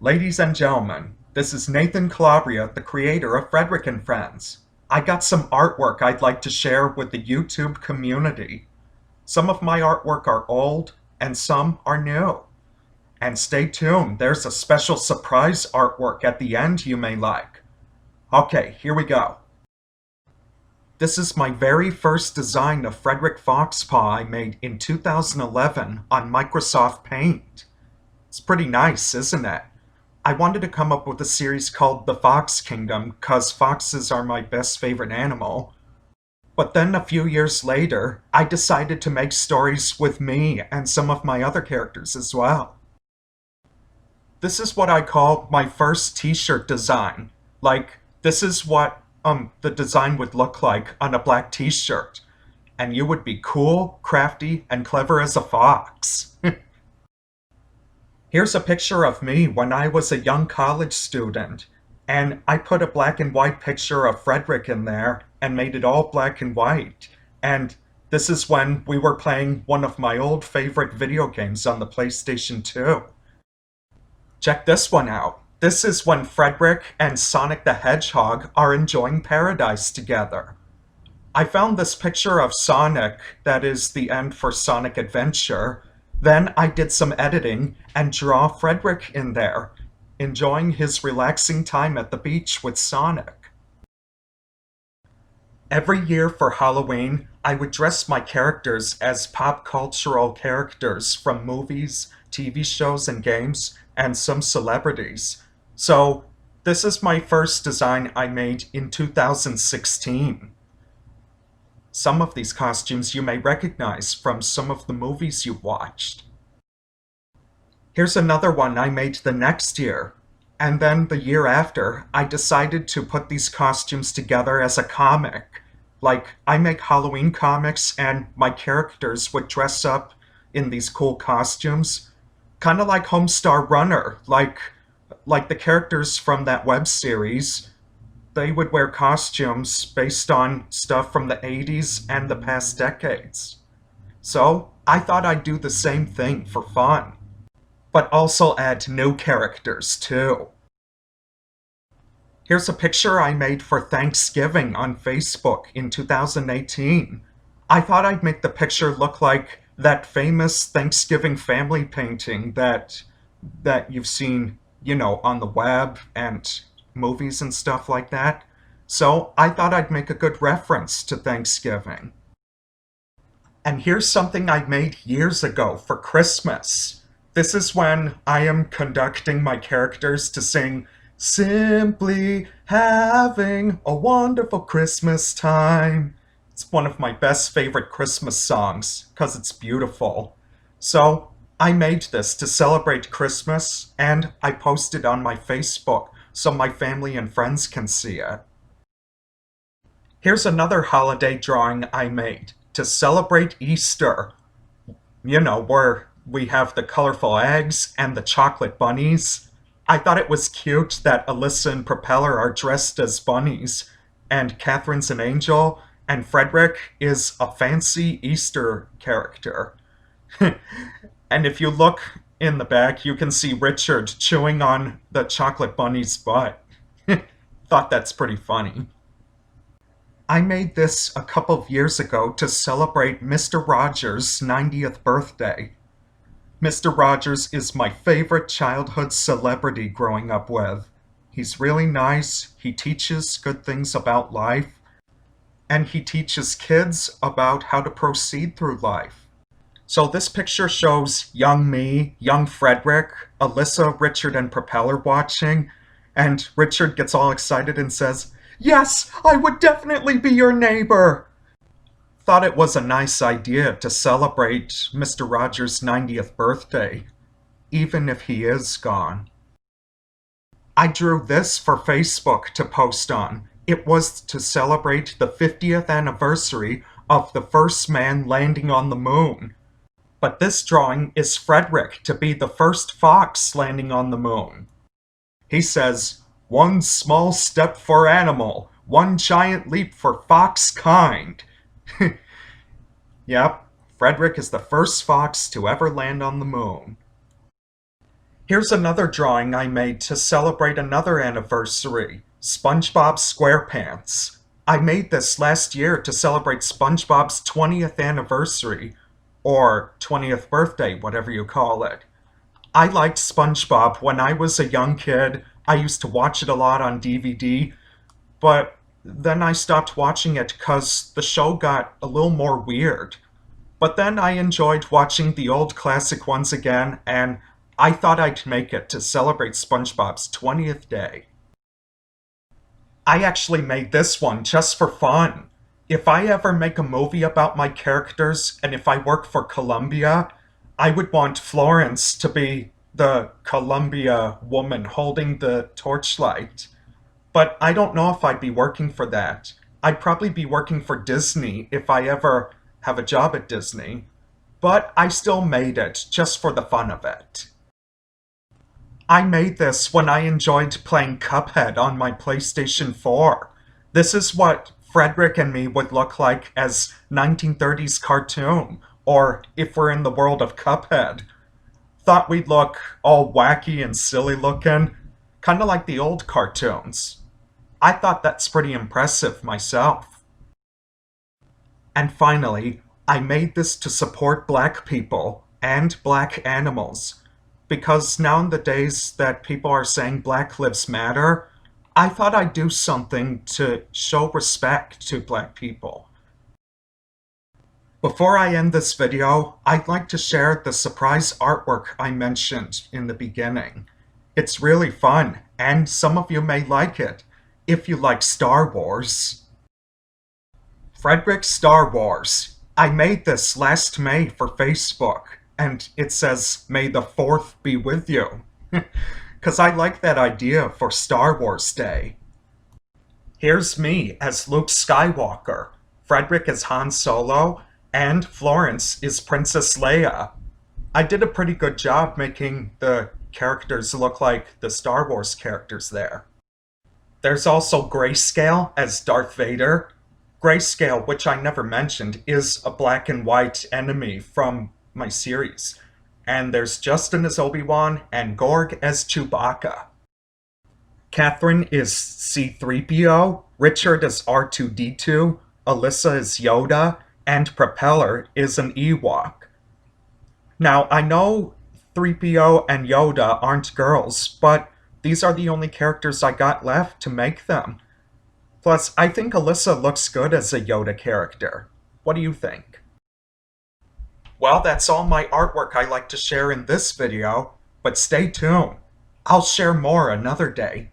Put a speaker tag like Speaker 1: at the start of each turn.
Speaker 1: Ladies and gentlemen, this is Nathan Calabria, the creator of Frederick and Friends. I got some artwork I'd like to share with the YouTube community. Some of my artwork are old, and some are new. And stay tuned, there's a special surprise artwork at the end you may like. Okay, here we go. This is my very first design of Frederick Foxpaw I made in 2011 on Microsoft Paint. It's pretty nice, isn't it? I wanted to come up with a series called The Fox Kingdom because foxes are my best favorite animal. But then a few years later, I decided to make stories with me and some of my other characters as well. This is what I call my first t-shirt design. This is what the design would look like on a black t-shirt. And you would be cool, crafty, and clever as a fox. Here's a picture of me when I was a young college student, and I put a black and white picture of Frederick in there and made it all black and white. And this is when we were playing one of my old favorite video games on the PlayStation 2. Check this one out. This is when Frederick and Sonic the Hedgehog are enjoying paradise together. I found this picture of Sonic, that is the end for Sonic Adventure. Then I did some editing and draw Frederick in there, enjoying his relaxing time at the beach with Sonic. Every year for Halloween, I would dress my characters as pop cultural characters from movies, TV shows, and games, and some celebrities. So, this is my first design I made in 2016. Some of these costumes you may recognize from some of the movies you've watched. Here's another one I made the next year. And then the year after, I decided to put these costumes together as a comic. I make Halloween comics and my characters would dress up in these cool costumes. Kind of like Homestar Runner, like the characters from that web series. They would wear costumes based on stuff from the 80s and the past decades. So, I thought I'd do the same thing for fun, but also add new characters too. Here's a picture I made for Thanksgiving on Facebook in 2018. I thought I'd make the picture look like that famous Thanksgiving family painting that you've seen, on the web and movies and stuff like that. So I thought I'd make a good reference to Thanksgiving. And here's something I made years ago for Christmas. This is when I am conducting my characters to sing "Simply Having a Wonderful Christmas Time." It's one of my best favorite Christmas songs because it's beautiful. So I made this to celebrate Christmas and I posted on my Facebook so my family and friends can see it. Here's another holiday drawing I made to celebrate Easter. Where we have the colorful eggs and the chocolate bunnies. I thought it was cute that Alyssa and Propeller are dressed as bunnies, and Catherine's an angel, and Frederick is a fancy Easter character. And if you look in the back, you can see Richard chewing on the chocolate bunny's butt. Thought that's pretty funny. I made this a couple of years ago to celebrate Mr. Rogers' 90th birthday. Mr. Rogers is my favorite childhood celebrity growing up with. He's really nice, he teaches good things about life, and he teaches kids about how to proceed through life. So this picture shows young me, young Frederick, Alyssa, Richard, and Propeller watching, and Richard gets all excited and says, "Yes, I would definitely be your neighbor!" Thought it was a nice idea to celebrate Mr. Rogers' 90th birthday, even if he is gone. I drew this for Facebook to post on. It was to celebrate the 50th anniversary of the first man landing on the moon. But this drawing is Frederick to be the first fox landing on the moon. He says, "One small step for animal, one giant leap for fox kind." Yep, Frederick is the first fox to ever land on the moon. Here's another drawing I made to celebrate another anniversary, SpongeBob SquarePants. I made this last year to celebrate SpongeBob's 20th anniversary, or 20th birthday, whatever you call it. I liked SpongeBob when I was a young kid. I used to watch it a lot on DVD, but then I stopped watching it because the show got a little more weird. But then I enjoyed watching the old classic ones again, and I thought I'd make it to celebrate SpongeBob's 20th day. I actually made this one just for fun. If I ever make a movie about my characters, and if I work for Columbia, I would want Florence to be the Columbia woman holding the torchlight. But I don't know if I'd be working for that. I'd probably be working for Disney if I ever have a job at Disney. But I still made it just for the fun of it. I made this when I enjoyed playing Cuphead on my PlayStation 4. This is what Frederick and me would look like as 1930s cartoon, or if we're in the world of Cuphead. Thought we'd look all wacky and silly looking, kinda like the old cartoons. I thought that's pretty impressive myself. And finally, I made this to support black people and black animals. Because now in the days that people are saying Black Lives Matter, I thought I'd do something to show respect to black people. Before I end this video, I'd like to share the surprise artwork I mentioned in the beginning. It's really fun, and some of you may like it, if you like Star Wars. Frederick Star Wars. I made this last May for Facebook, and it says, "May the 4th be with you." Because I like that idea for Star Wars Day. Here's me as Luke Skywalker, Frederick is Han Solo, and Florence is Princess Leia. I did a pretty good job making the characters look like the Star Wars characters there. There's also Grayscale as Darth Vader. Grayscale, which I never mentioned, is a black and white enemy from my series. And there's Justin as Obi-Wan and Gorg as Chewbacca. Catherine is C-3PO, Richard is R2-D2, Alyssa is Yoda, and Propeller is an Ewok. Now, I know 3PO and Yoda aren't girls, but these are the only characters I got left to make them. Plus, I think Alyssa looks good as a Yoda character. What do you think? Well, that's all my artwork I like to share in this video, but stay tuned. I'll share more another day.